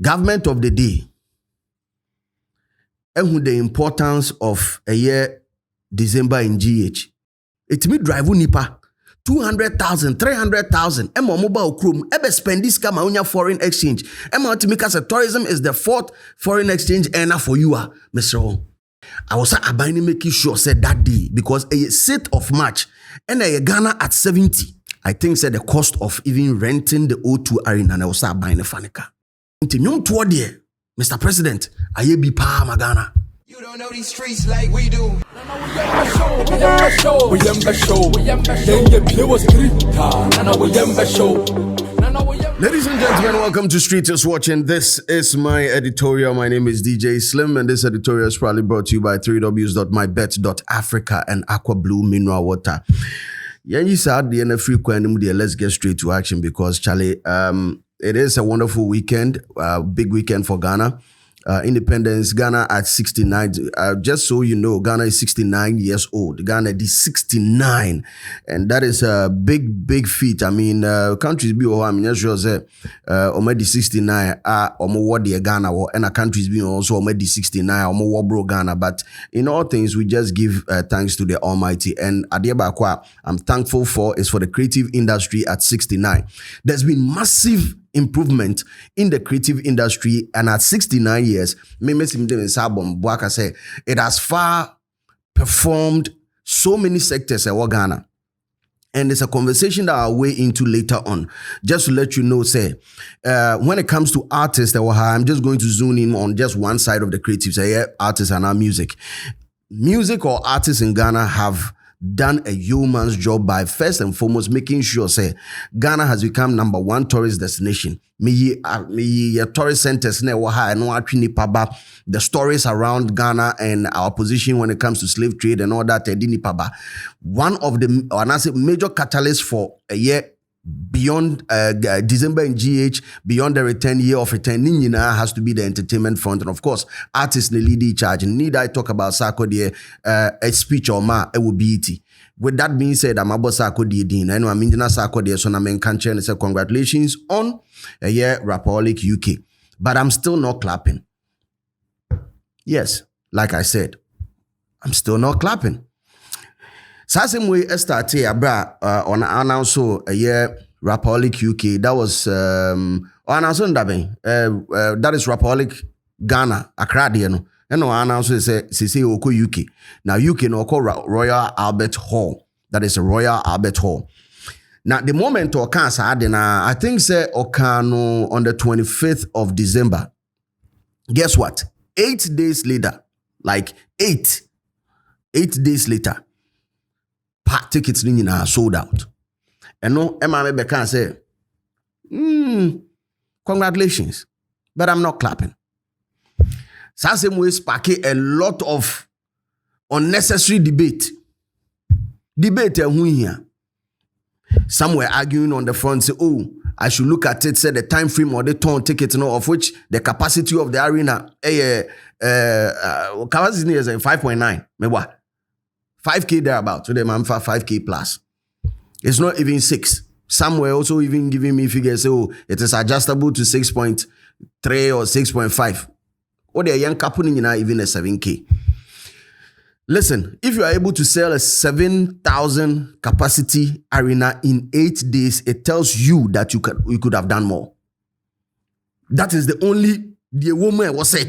Government of the day. And the importance of a year December in GH. It me drive nipa 200,000, 300,000. Emma mobile chrome. Ebe spend this come on foreign exchange. Emma to make us a tourism is the fourth foreign exchange earner for you, Mr. I was about making sure said that day because a set of March and a Ghana at 70. I think said the cost of even renting the O2 arena and I was buying a fanica. Toward there, Mr. President, I be pa Magana. You don't know these streets like we do. Ladies and gentlemen, welcome to Streeters Watching. This is my editorial. My name is DJ Slim, and this editorial is probably brought to you by 3ws.mybet.africa and Aqua Blue Mineral Water. Yeah, you said the NFL let's get straight to action because Charlie, it is a wonderful weekend, big weekend for Ghana. Independence, Ghana at 69. Just so you know, Ghana is 69 years old. Ghana is 69. And that is a big feat. I mean, countries be, I mean, sure say, already 69, what the Ghana, and countries be also already 69, what bro Ghana. But in all things, we just give thanks to the Almighty. And Adiabakwa, I'm thankful for is for the creative industry at 69. There's been massive improvement in the creative industry, and at 69 years, it has far performed so many sectors at Ghana. And it's a conversation that I'll weigh into later on. Just to let you know, when it comes to artists, I'm just going to zoom in on just one side of the creative, artists and our music. Music or artists in Ghana have done a yeoman's job by first and foremost making sure Ghana has become number one tourist destination. Tourist centers the stories around Ghana and our position when it comes to slave trade and all that. One of the major catalysts for a year beyond December in GH, beyond the return year of returning, has to be the entertainment front. And of course, artists the lead charge. Need I talk about Sarkodie, a speech or it will be it. With that being said, I'm about Sarkodie Dean. I know I'm in Sarkodie, so I'm in country and say congratulations on a year Rapperholic UK. But I'm still not clapping. Yes, like I said, I'm still not clapping. Same way I started on announce a year Rapperholic UK. That was that is Rapperholic Ghana Accra no. And no announce say Oko UK. Now UK no call Royal Albert Hall. That is a Royal Albert Hall. Now the moment I think say Okano on the 25th of December. Guess what? 8 days later, like 8 days later. Pack tickets are sold out. And no, Emma can say, congratulations, but I'm not clapping. Same way sparking a lot of unnecessary debate. Here. Some were arguing on the front, say, oh, I should look at it, say the time frame or the turn ticket, of which the capacity of the arena, capacity is 5.9. Maybe what? 5K thereabout, so they man for 5K plus. It's not even 6. Some were also even giving me figures, so it is adjustable to 6.3 or 6.5. Or the young couple even a 7K. Listen, if you are able to sell a 7,000 capacity arena in 8 days, it tells you that you could have done more. That is the woman was say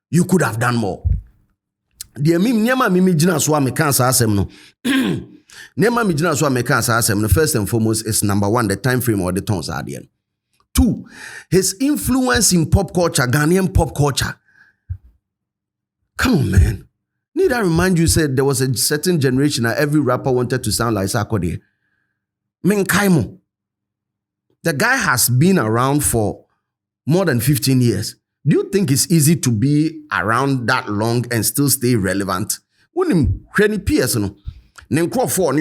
you could have done more. The first and foremost is number one, the time frame or the tones are there. 2, his influence in pop culture, Ghanaian pop culture. Come on, man. Need I remind you, said there was a certain generation that every rapper wanted to sound like Sarkodie. Menkaimo. The guy has been around for more than 15 years. Do you think it's easy to be around that long and still stay relevant? When him PS no,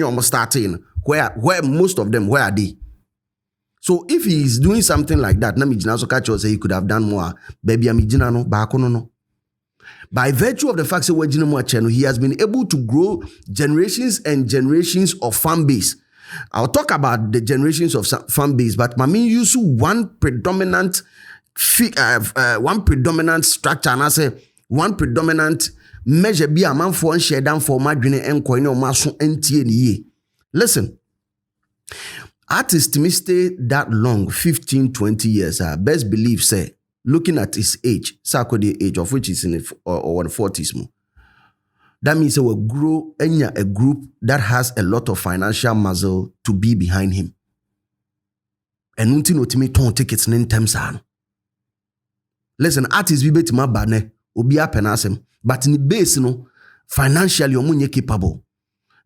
almost starting where most of them where are they? So if he is doing something like that, say he could have done more. Baby, no. By virtue of the fact that he has been able to grow generations and generations of fan base. I'll talk about the generations of fan base, but Mami use one predominant one predominant structure and I say one predominant measure be a man for share down for madwene enko ne o maso entie ne ye. Listen, artists may stay that long, 15, 20 years. Best believe, say, looking at his age, Sarkodie age, of which is in the 40s more. That means he will grow a group that has a lot of financial muscle to be behind him. And until no time ton tickets in terms of. Listen, artists be bet my bane, obi apenasem, but in the base, financially, you're capable.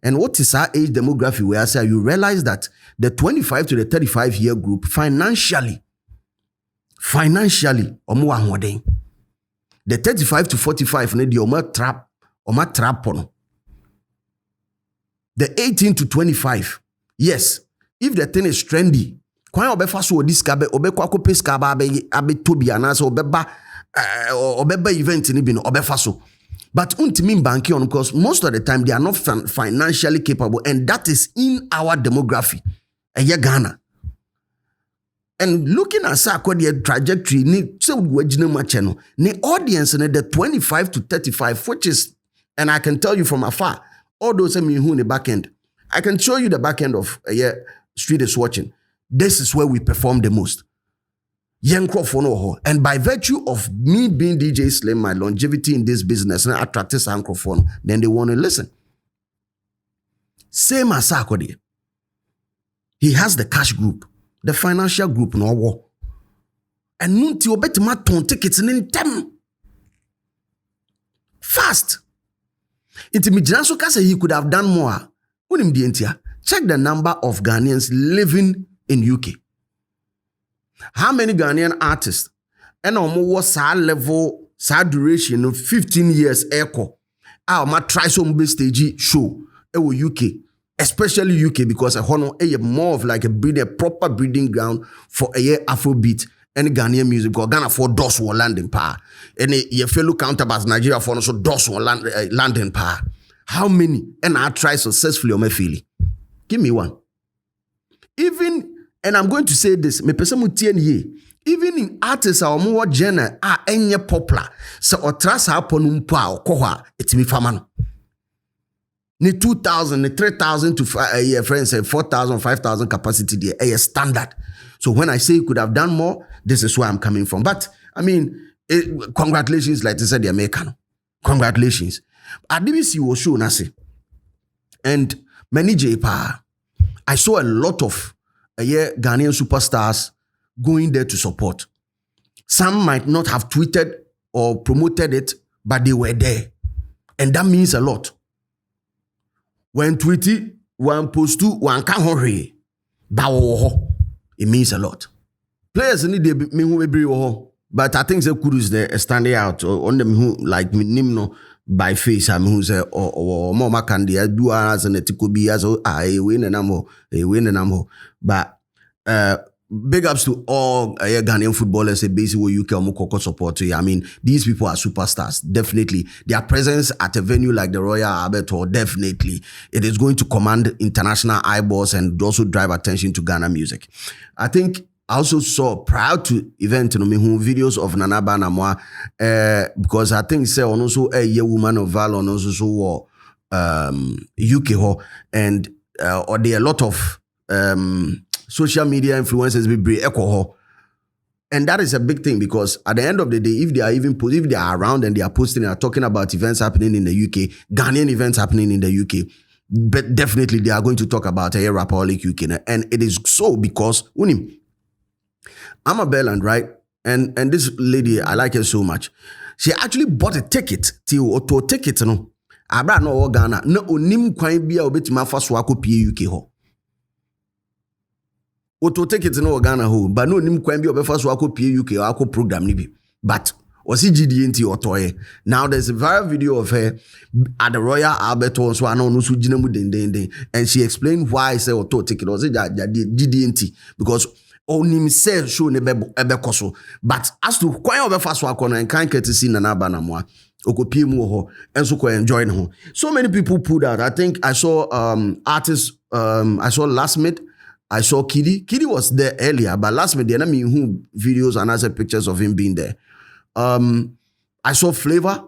And what is our age demography where I say you realize that the 25 to the 35 year group financially, the 35 to 45 need the trap on. The 18 to 25, yes, if the thing is trendy, kwa obefa so diskabe obekwa ko peska abe tobi anase obeba event ni bi no obefa so. But untimi banki on because most of the time they are not financially capable, and that is in our demography. Ghana. And looking at Sarkodie trajectory, the audience in the 25 to 35, which is, and I can tell you from afar, all those who in the back end, I can show you the back end of Street is Watching. This is where we perform the most. And by virtue of me being DJ Slim, my longevity in this business, and attracted microphone, then they want to listen. Same as Sarkodie. He has the cash group, the financial group, no war. And Nunti obet ma ton tickets in them. Fast. Intimidanso kase he could have done more. Check the number of Ghanaians living in UK. How many Ghanaian artists and almost sa level, sa duration of 15 years echo. Ma try some big stage show UK, especially UK because a more of like a proper breeding ground for a Afrobeat and Ghanaian music. Because Ghana for DOS or landing power. And your fellow counterparts Nigeria for also DOS or landing power. How many? And I try successfully on my feeling. Give me one. Even, and I'm going to say this, me person even in artists are more genre enye popular. So or trust happen umpa or it's me famano. Ni 2,000, ni 3,000 to friends say 4,000, 5,000 capacity there a standard. So when I say you could have done more, this is where I'm coming from. But I mean, congratulations, like I said, the American. Congratulations. ADBC was show nasi. And many JPA, I saw a lot of Ghanaian superstars going there to support. Some might not have tweeted or promoted it, but they were there. And that means a lot. When tweety, one post to one can't hurry. It means a lot. Players need to be but I think the kudos there standing out on them who like Nimno by face. I mean who say or more Makandi do as an etikobi as a win and ammo. But big ups to all Ghanaian footballers basically UK Mukoko support. I mean, these people are superstars. Definitely. Their presence at a venue like the Royal Albert Hall, definitely. It is going to command international eyeballs and also drive attention to Ghana music. I think I also saw prior to event videos of Nana Banamwa because I think say also a year woman of valor and also UK Hall and or there are a lot of social media influencers be bring alcohol. And that is a big thing because at the end of the day, if they are if they are around and they are posting and are talking about events happening in the UK, Ghanaian events happening in the UK, but definitely they are going to talk about Rapperholic UK. And it is so because I'm a Belland, right? And this lady, I like her so much. She actually bought a ticket to a ticket, no. Abra no Ghana. No onim kwan bia obetima fa so akopie UK ho. Auto ticket no Ghana ho, but no onim kwan bia obefa so akopie UK or akop program ni bi. But was GDNT otoye. Now there's a viral video of her at the Royal Albert Hall so no so gina mu den and she explained why I say auto ticket was GDNT because onim say show ne ebe so. But as to kwan obefa so akona and kan courtesy na na banamwa okopie mu ho and so enjoy ho. So many people pulled out. I think I saw artists I saw Last Mid, I saw Kiddy. Kiddy was there earlier, but last minute, I mean, who videos and other pictures of him being there. I saw Flavor,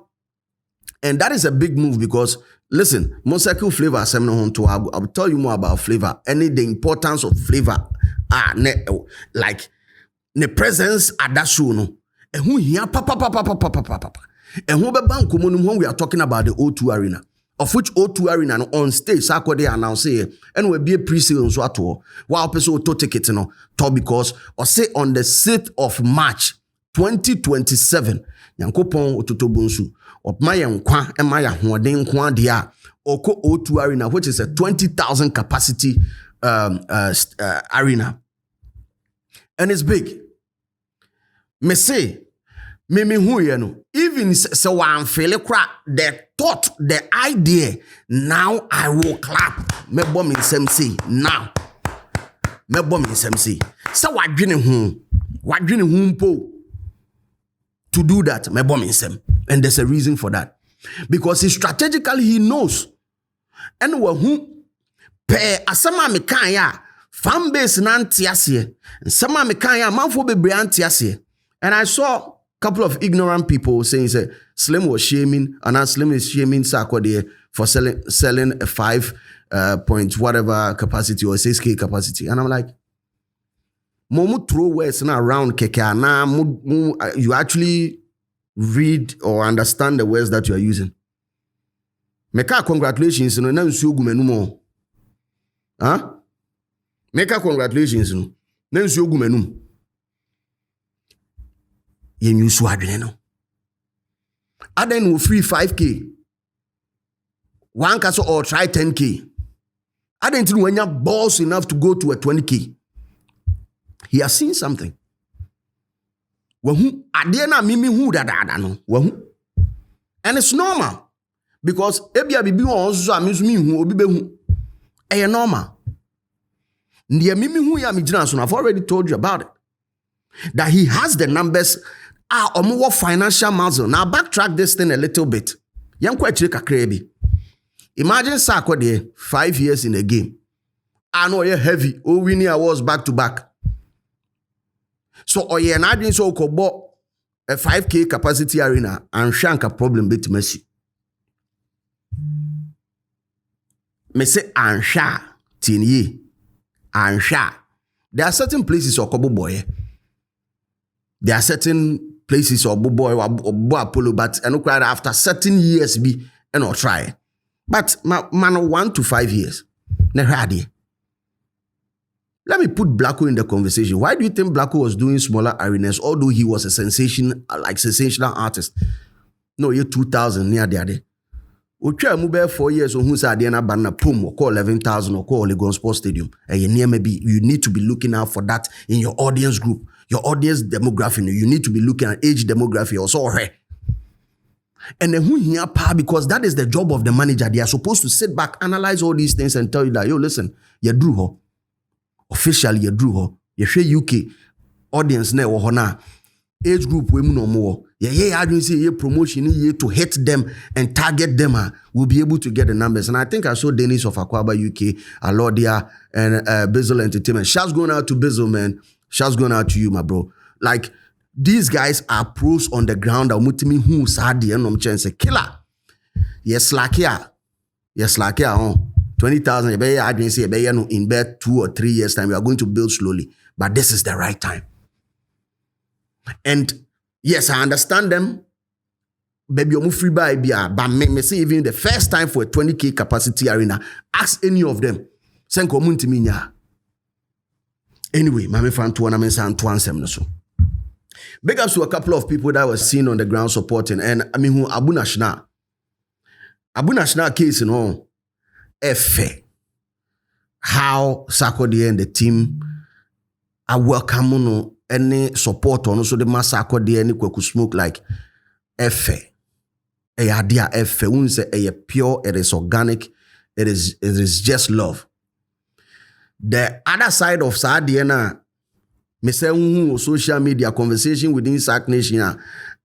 and that is a big move because, listen, Mosaic Flavor, I'll tell you more about Flavor. And the importance of Flavor, like the presence at that show, no. And who here, papa. And who be bank when we are talking about the O2 Arena, of which O2 Arena on stage, Sarkodie announced it, and will be a pre-sale so at all. While person to ticket, because or say on the 6th of March 2027, Yankopon Ototobunsu, of Maya Nkwa and Maya Huaden Kwandia, Oko O2 Arena, which is a 20,000 capacity arena. And it's big. Me say, me who you know, even so I'm feeling crap, the thought, the idea, now I will clap. Me bomb in SMC now. Me bomb in SMC. So what dreaming whom po to do that, me bomb in SEM. And there's a reason for that. Because strategically he knows. And who pe asama me kan ya Fanbase nantiasie. And sama me kan ya manfo bebre antiasie. And I saw a couple of ignorant people saying, Slim was shaming, and now Slim is shaming Sarkodie for selling a 5 point whatever capacity or 6K capacity. And I'm like, Momu throw words now around keke na you actually read or understand the words that you are using. Meka congratulations no na nsuo gumenu mo. Huh? Meka congratulations no na nsuo gumenu. Yen you swadwene no. Aden will free 5K. One caso or try 10K. Aden till when you're boss enough to go to a 20K. He has seen something. Wahu adena mimi hu da no. Wahu. And it's normal. Because ebia bibi won so amizumi hu obi be hu. E normal. Ndiye mimi hu ya mijina so I've already told you about it. That he has the numbers omo financial muscle. Now backtrack this thing a little bit. Yankwa chire kakra bi. Imagine Sarkodie 5 years in a game. I know you're heavy. Oh, winning awards back to back. So oye na adwin so kobo a 5K capacity arena and shank a problem bit mercy. Me say ansha tinye ansha. There are certain places or kobo boy. There are certain places or boy or Apollo, but and after certain years be and or try. But man 1 to 5 years. Never. Let me put Blacko in the conversation. Why do you think Blacko was doing smaller arenas, although he was a sensational artist? No, year 2000 near there. Ocha mube 4 years on who's Adiana Banna Pum or call 11,000 or call Legon Sports Stadium. And you near maybe you need to be looking out for that in your audience group, your audience demographic. You need to be looking at age demography or so. And then who here because that is the job of the manager. They are supposed to sit back, analyze all these things, and tell you that, yo, listen, you drew her. Officially, you drew her. You share UK audience ne wo na age group we no more. Yeah, I don't see promotion here to hit them and target them. We'll be able to get the numbers. And I think I saw Dennis of Aquaba UK, Alodia, and Bizzle Entertainment. Shouts going out to Bizzle, man. Shouts going out to you, my bro. Like, these guys are pros on the ground. Mutimi who sadi and chance killer. Yes, like ya. Yes, like ya. 20,000. I didn't say in bed 2 or 3 years time. We are going to build slowly, but this is the right time. And yes, I understand them. Baby, I'm free by BR, but me say even the first time for a 20K capacity arena, ask any of them. Send community minya. Anyway, mame fan to one and to answer so. Big ups to a couple of people that were seen on the ground supporting. And I mean, who Abu Nashna case, how Sarkodie and the team are welcoming any support on so the mass Sarkodie any kweku smoke like idea unse pure, it is organic, it is just love. The other side of Sardiana, me say social media conversation within Sark Nation,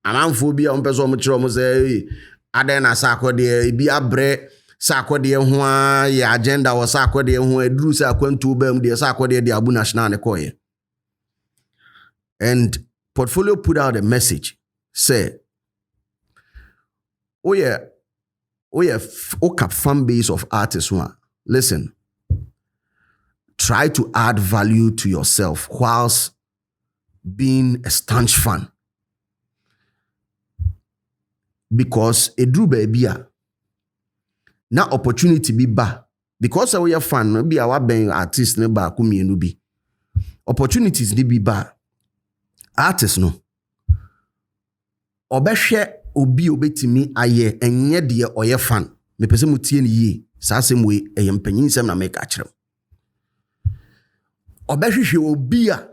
and phobia on person say Adena Sarkodie be a bre Sarkodie ho a ye agenda was Sarkodie ho edru say akwantu bam de Sarkodie de abu national ne koye. And Portfolio put out a message say Okap fan base of artists one. Listen, try to add value to yourself whilst being a staunch fan. Because edru baby na opportunity be ba. Because we are fan, no be our ben artist ne ba ku mienu bi. Opportunities ni be ba. Artists no. Obehwe obi obetimi aye enye de oye fan. Me pese mutie ni yi. Sa sem we eye mpanyin sem na make akirem. Obehwe obi a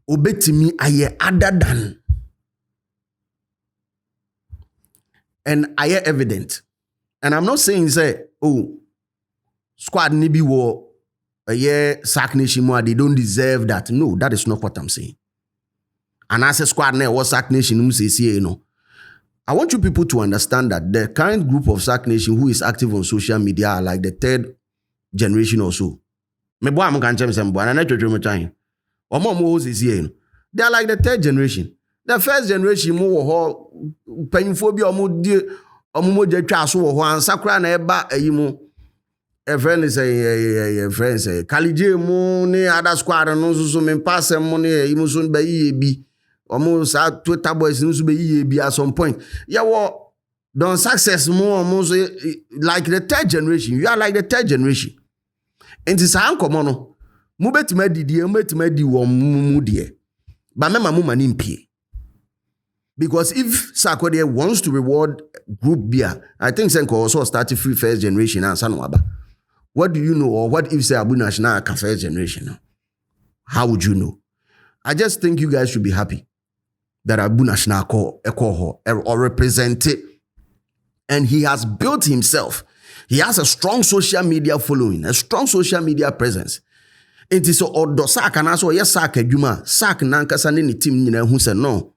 obetimi aye other than. And I am evident. And I'm not saying say, oh, squad nibi war a year sack nation more, they don't deserve that. No, that is not what I'm saying. And as a squad now was sack nation, you know. I want you people to understand that the current group of sack nation who is active on social media are like the third generation or so. Me boy am kan chem sem boy na twetwe mo twan. Omo is here. They are like the third generation. The first generation mo wo ho panyimfo bi omo je twa so wo ho ansakra na eba ayi mo friend say friends say kalije mo ne other squad no so me pass mo ne ayi mo so be yi bi omo sa Twitter boys no so be yi bi at some point yeah wo don success mo omo so like the third generation. You are like the third generation. Enti sa ankomo no mo betima didi mo betima di wo mu de ba mema mo mani mpie. Because if Sarkodie wants to reward group beer, I think Senko also started free first generation and Sanwaba. What do you know? Or what if say Abu National first generation? How would you know? I just think you guys should be happy that Abu National or represent it. And he has built himself. He has a strong social media following, a strong social media presence. It is so odo sak and also yes sak adwuma sak nankasa ne team nyina hu se no.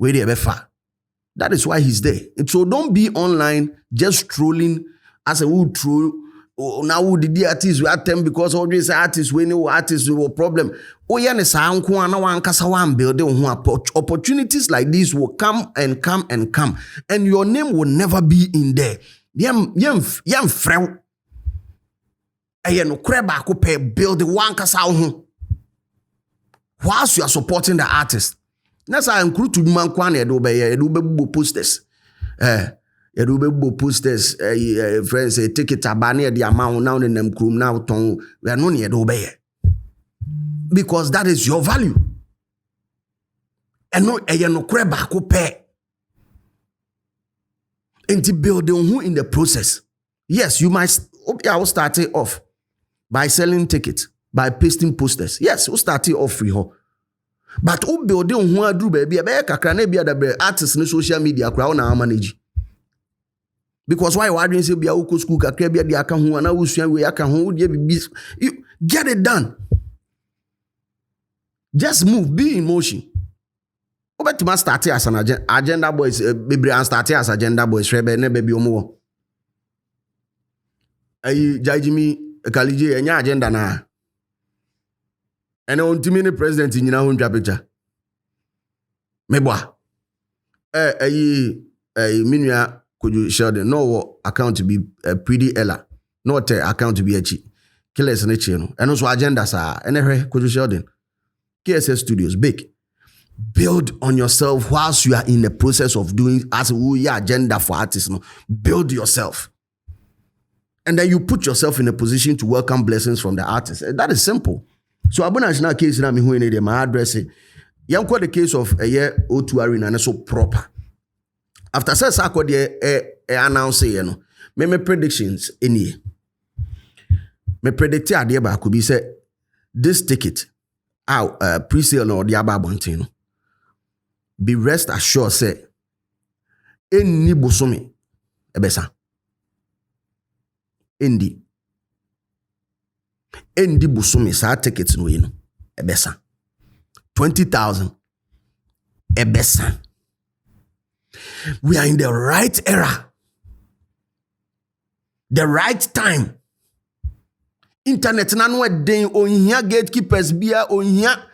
Where they far. That is why he's there. And so don't be online just trolling as a would troll. Oh, now who did the artists we attempt because all these artists we know artists we problem. Oh yeah, build opportunities like this will come and come and come, and your name will never be in there. Yam frem. Build the one kasa. Whilst you are supporting the artist. That's how I'm to man kwane edube posters. Edube posters friends take it abane the amount now in them krum now ton we are no near edube. Because that is your value. And no no kreba ko pe. Enti building who in the process. Yes, you might I will start it off by selling tickets, by pasting posters. Yes, we'll start it off free ho. But who building who adru baby be kakra na bia da artists in social media crowd na manage. Because why wadwen say bia wo school kakra bia dia aka ho na wo sua we aka ho dia bibi. Get it done. Just move, be in motion. Obetima start as an agenda boys baby and start as agenda boys rebe na baby omo. Ayi jajimi kalije enya agenda na. And on to me the president in your own picture. Meboa. Minya could you share the no account to be pretty Ella. Not account to be a chi. Killers and a channel. And also agendas are anyway could you share them. KSS Studios big. Build on yourself whilst you are in the process of doing as we agenda for artists. No? Build yourself. And then you put yourself in a position to welcome blessings from the artist. That is simple. So Abu National case na me hu ene de my address. Yanko the case of a year O2 arena na so proper. After Sarkodie announce no. Me predictions any. Me predict ade ba could be say this ticket out pre-sale no the aba bontin no. Be rest assured say any bosomi ebesa. Endi busumi sa tickets no you know ebesa 20,000 ebesa. We are in the right era The right time. Internet na no den onhia gatekeepers bia onhia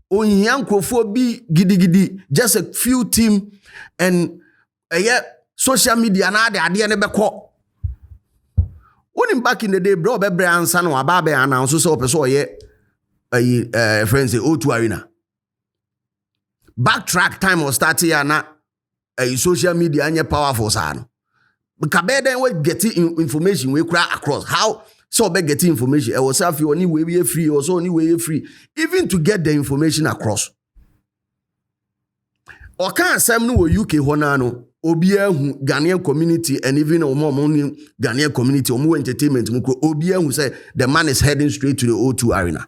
nkrofo bi gidi just a few team and social media na ade ne beko. When back in the day bro be ansa no aba be announce so person oye friends say O2 Arena. Backtrack time was starting here na social media anye powerful sa no. Because then we get information we cry across how so be getting information. I was if you only way free or so only way free even to get the information across. Or can some no UK honano obia hu Ghanaian community and even omo Ghanaian community omo entertainment muko obia who say the man is heading straight to the O2 Arena.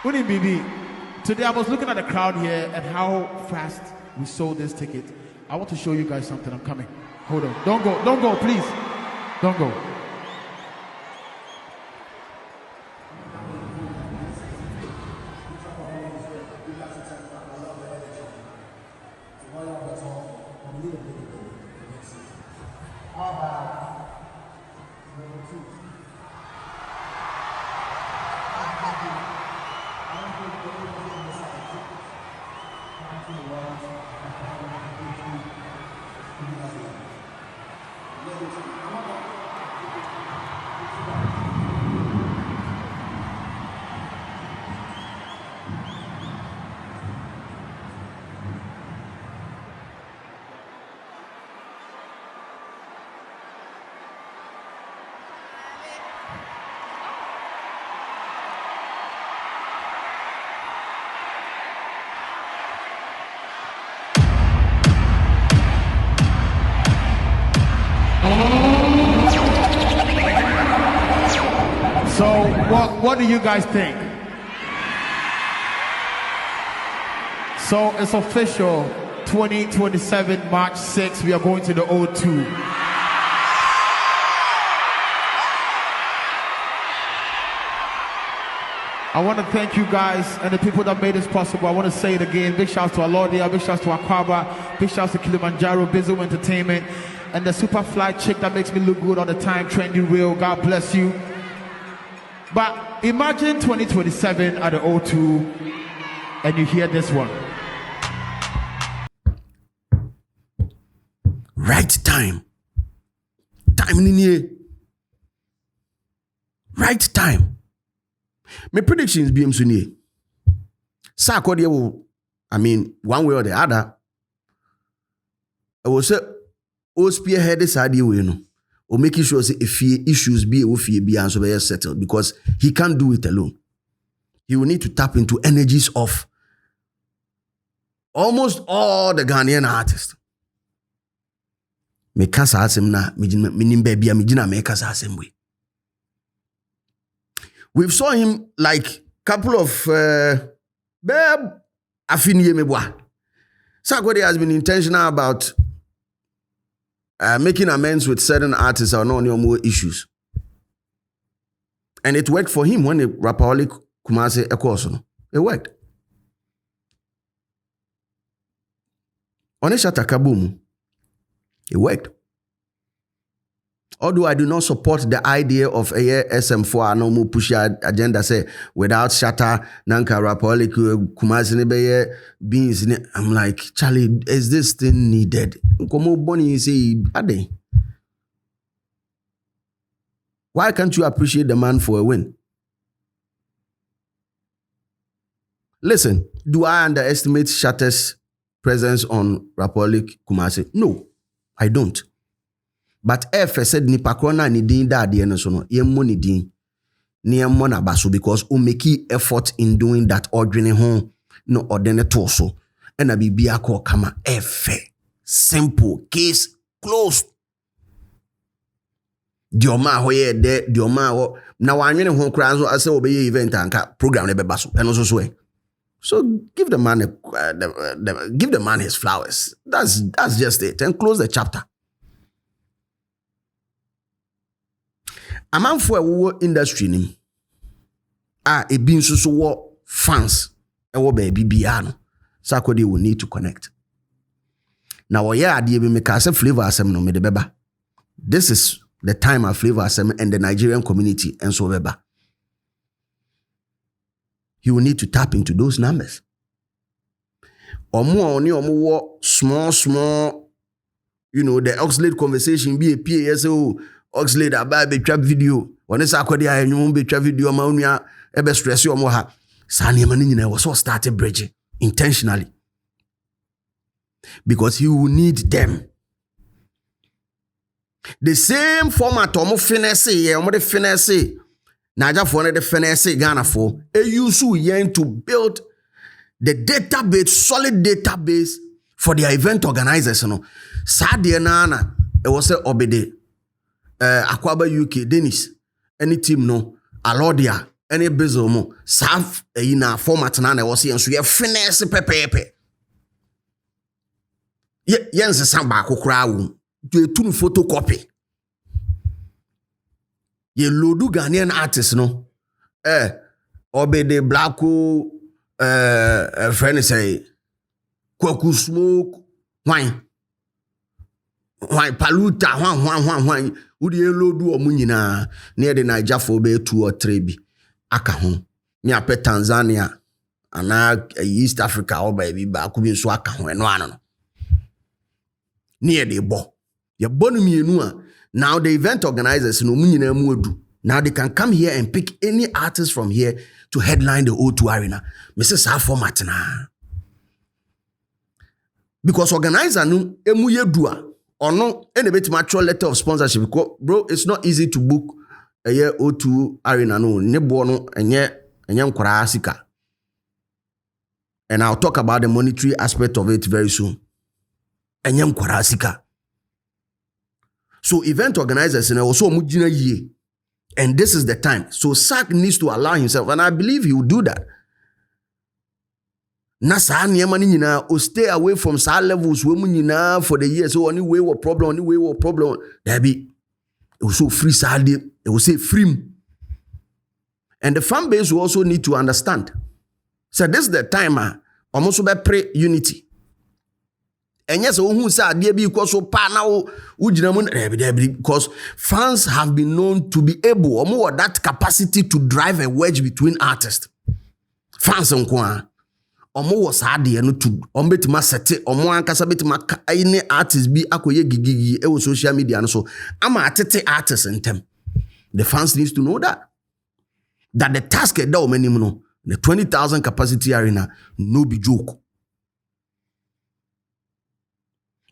Uni BB, today I was looking at the crowd here and how fast we sold this ticket. I want to show you guys something. I'm coming. Hold on. Don't go, please. Don't go. So what do you guys think? So it's official, 2027 March 6th, we are going to the O2. I want to thank you guys and the people that made this possible. I want to say it again. Big shouts to Alodia, big shouts to Akwaba, big shouts to Kilimanjaro, Bizzle Entertainment, and the super fly chick that makes me look good all the time, Trendy Real. God bless you. But imagine 2027 at the O2 and you hear this one. Right time. Time in right time. My predictions be msuni. Sarkodie will, one way or the other. I will say, O spearhead this idea, or making sure say if issues be and so be settled because he can't do it alone. He will need to tap into energies of almost all the Ghanaian artists. Me kasa asem na minimbe bia mijina me kasa asem we. We've saw him like couple of afiniye mebwa. Sarkodie has been intentional about making amends with certain artists or no more issues. And it worked for him when the Rapperholic Kumase Ekosono. It worked. Onesha Takaboom. It worked. Although I do not support the idea of a SM4 no more push agenda say without Shatter Nanka Rapperholic Kumasi Nebeye beans, I'm like, Charlie, is this thing needed? Komo Bonnie say ade. Why can't you appreciate the man for a win? Listen, do I underestimate Shatter's presence on Rapperholic Kumasi? No, I don't. But if I said nipa krona ni din da ade no so no yemmo ni din ni yemmo na baso because o make effort in doing that ordering ho no ordene to so and na bibia ko kama efe simple case closed. Dioma ho ye de dioma ho na wanwene ho kra so ase obeye event anka program ne be baso eno so so. So give the man give the man his flowers. That's just it and close the chapter. A man for a industry nim. A bin so fans. E wo baby biano. Sarkodie will need to connect. Now, yeah, idea be make us a flavor asem no me de beba. This is the time of Flavor Assembly and the Nigerian community and so on. He will need to tap into those numbers. Small, the Oxlade conversation be a PASO, Oxlade about a trap video. When it's Sarkodie, and you won't be trap video, Maunia, ebe stress you moha. Sani Manina was all started bridging intentionally. Because he will need them. The same format omo finesse, Naja for the finesse Ghana for use to build the database, solid database for their event organizers. Sadie Nana, it was a Obede, Akwaba UK, Dennis, any team no, Alodia, any Bezomo, Saf in a format Nana was here, so you have finesse pepe. Yes, Samba Kokrau, do a two photocopy. Ye lodu Ghanaian artists no, Obede Blacko, friend say, Kwaku smoke, wine. Why paluta why would you lodu omunina near the Niger for be 2 or 3 bi aka ho me apɛ Tanzania ana East Africa or baby ba ku bi so aka ho eno ano no near the bo ye bonu mienu a now the event organizers no munyina mu odu now they can come here and pick any artist from here to headline the O2 Arena Mrs. Sa format na because organizer no emu yedua or no, any bit mature letter of sponsorship. Because, bro, it's not easy to book a year O2 Arena. No, nebono and kwarasika. And I'll talk about the monetary aspect of it very soon. And kwarasika. So event organizers and also mujina ye. And this is the time. So SAC needs to allow himself, and I believe he will do that. Nasa niyamani nyina o stay away from sa levels we mu nyina for the years so any way what problem there be it was so free side it will say free. And the fan base will also need to understand. So this is the time almost be pray unity. And yes, who say there be because so pa now because fans have been known to be able or more that capacity to drive a wedge between artists. Fans on Omo was hard no to ombetuma sete omo ankasa betuma any artist bi akoye gigigi e wo social media no so ama atete artists intem. The fans needs to know that the task that omanim no the 20,000 capacity arena no be joke.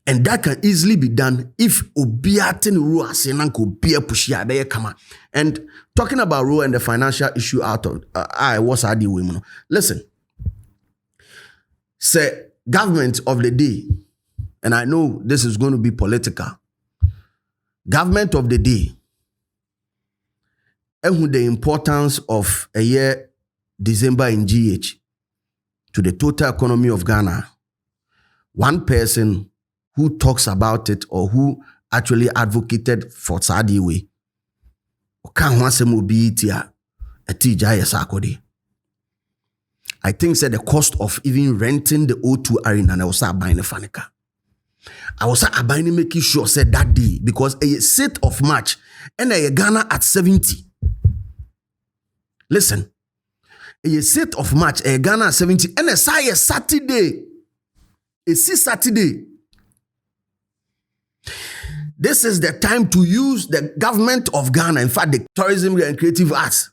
And that can easily be done if obiaten ro asenanko obia pushia be kama. And talking about Ro and the financial issue out of I was hard women. Listen. Say, government of the day, and I know this is going to be political, government of the day, and the importance of a year December in GH to the total economy of Ghana, one person who talks about it or who actually advocated for Sarkodie way, Sarkodie. I think said the cost of even renting the O2 Arena and I was buying a fanica. I was buying making sure said that day because a set of match and a Ghana at 70. Listen, a set of match a Ghana at 70 and a Saturday. A Saturday. This is the time to use the government of Ghana, in fact, the tourism and creative arts.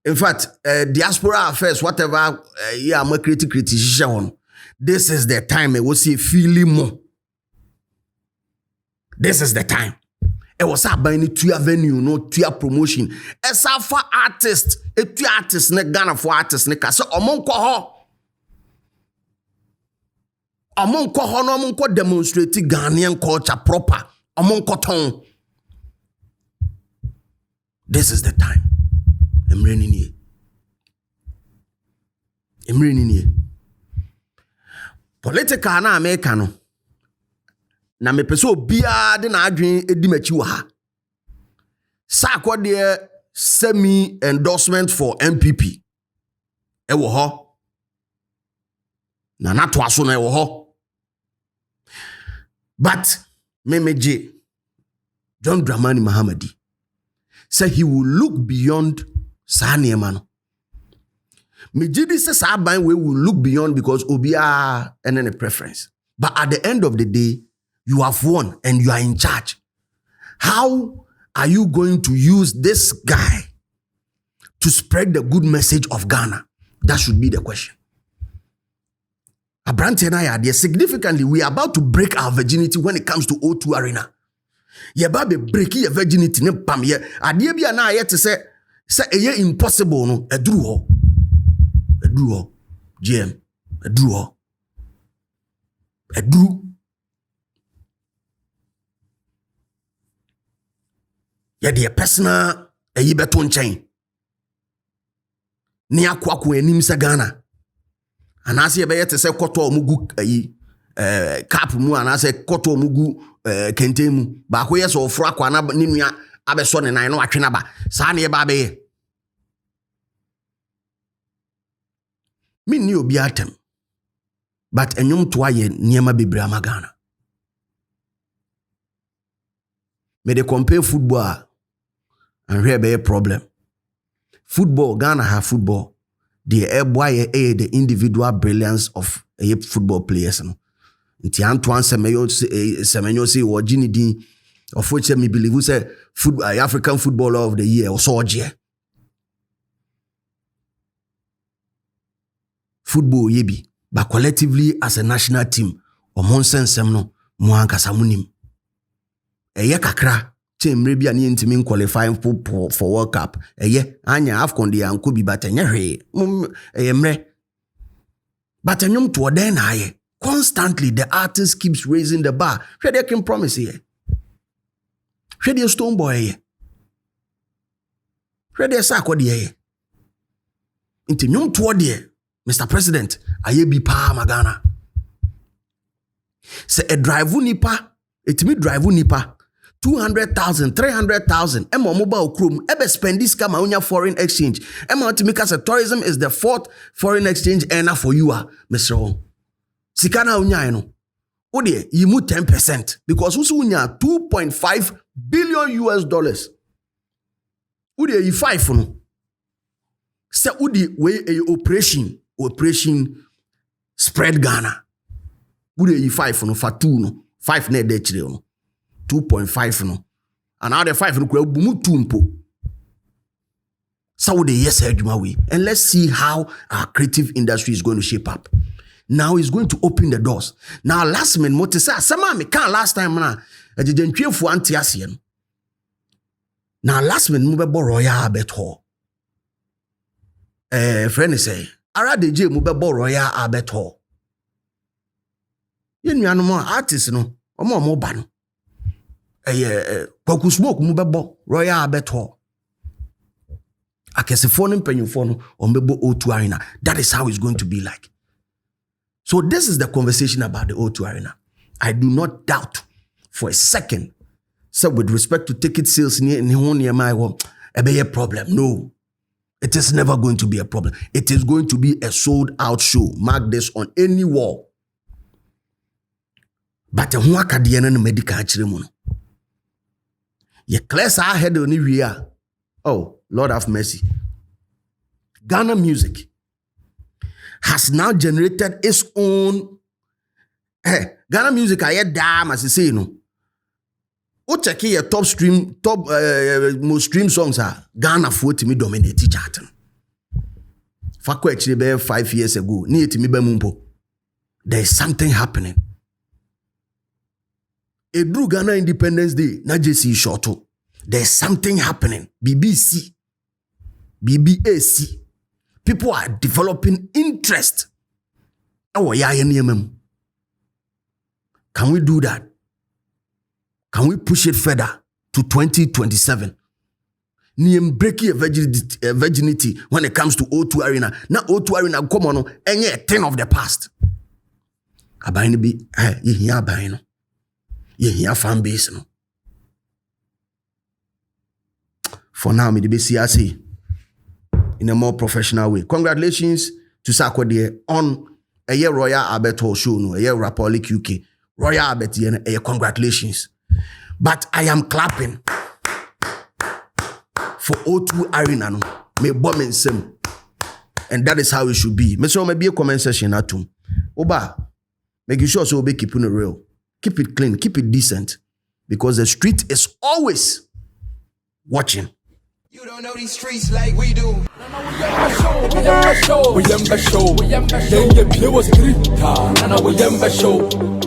In fact, diaspora affairs, whatever, I'm a criticism. This is the time I will see feeling more. This is the time. It was buying to your venue, no to your promotion. As for artists, to artists, ne Ghana for artists, ne kasa. Among ko demonstrate Ghanaian culture proper. Among ko. This is the time. I'm raining here. Political na Americano. Na me peso bia de na adwen edimachi wa ha. Sarkodie semi endorsement for MPP. E wo ho. Na to aso na e wo ho. But memeje John Dramani Mahamadi, said he will look beyond Sani Emano. Mejidi says Saban we will look beyond because Obia and then a preference. But at the end of the day, you have won and you are in charge. How are you going to use this guy to spread the good message of Ghana? That should be the question. Abrante and I are significantly, we are about to break our virginity when it comes to O2 Arena. Ye ba be breaking your virginity ne pam ye. Ade bia na ye te say eye impossible no eduru ho. Eduru ho. GM. Eduru ho. Eduru. Ye de personal eye beto nchen. Ni akwako anim se Ghana. Anase ye be ye te say koto omugu ayi cap mu anase koto omugu kentemu ba ko yeso ofro akwa na ninua abeso ne nan no atwe na ba sa na ye ba be minni obi atem but enyum to aye niema bebre amagana me dey compare football and here be a problem. Football, Ghana have football, the the individual brilliance of football players no. Nti Antoine Semenyo say or Gini Din of which me believe who say African Footballer of the Year or Sorge. Football yebi, but collectively as a national team or monsense semno muanka samunim. Eye kakra team rebi ani intimi qualifying for World Cup. Eye anya AFCON de anko bi batenya hwe. Mre. But enyum to den aye. Constantly, the artist keeps raising the bar. Where they can promise here. Where they stone boy here. Where they Sarkodie here. Into nyom toward there, Mr. President, aye bi pa magana. Say a drive nipa, it me drive nipa. 200,000, 300,000. Emma mobile chrome. Ebe spend this kama unya foreign exchange. Emma to make us a tourism is the 4th foreign exchange earner for you, Mr. Hong. Sikana unya no. Ode yimu 10% because usu unya 2.5 billion US dollars. Ode yi 5 no. Se ode we operation spread Ghana. Ode yi 5 no for 2 no. 5 na de chire no. 2.5 no. And now the 5 no kwa bumu 2 mpo. So ode yes adwuma we. And let's see how our creative industry is going to shape up. Now he's going to open the doors. Now last minute, what say? Sama me can last time na. Ejentwe fu antiase no. Now last minute, mube bo Royal Albert Hall. Friend say, ara DJ mube bo Royal Albert Hall. Ye nuanu mo artist no, omo ba no. Kwaku Smoke mube bo Royal Albert Hall. Akesefo no mpanyufo no, ombebo O2 Arena. That is how it's going to be like. So this is the conversation about the O2 Arena. I do not doubt for a second. So with respect to ticket sales, a problem. No, it is never going to be a problem. It is going to be a sold out show. Mark this on any wall. But a huakadiana medical chirimuno. Ye class our head on the oh, Lord have mercy. Ghana music has now generated its own Ghana music I damn as you say no. O check your top most stream songs are Ghana for to me dominate chart. Fakwa actually be 5 years ago. Ni to me be mumpo. There is something happening. A Drew Ghana Independence Day, na JC shorto. There is something happening. BBC, BBAC. People are developing interest. Can we do that? Can we push it further to 2027? Niem breaking a virginity when it comes to O2 Arena. Now O2 Arena come on, any thing of the past. Abayni bi, ye here abayno. Ye here Fanbase no. For now, me the BCRC. In a more professional way. Congratulations to Sarkodie on a year Royal Albert Hall show, no, a year Rapperholic UK. Royal Albert, congratulations. But I am clapping for O2 Arena. No, me bomb in sim. And that is how it should be. Me so maybe a comment section at home. Oba, make sure so be keeping it real. Keep it clean, keep it decent. Because the street is always watching. You don't know these streets like we do. We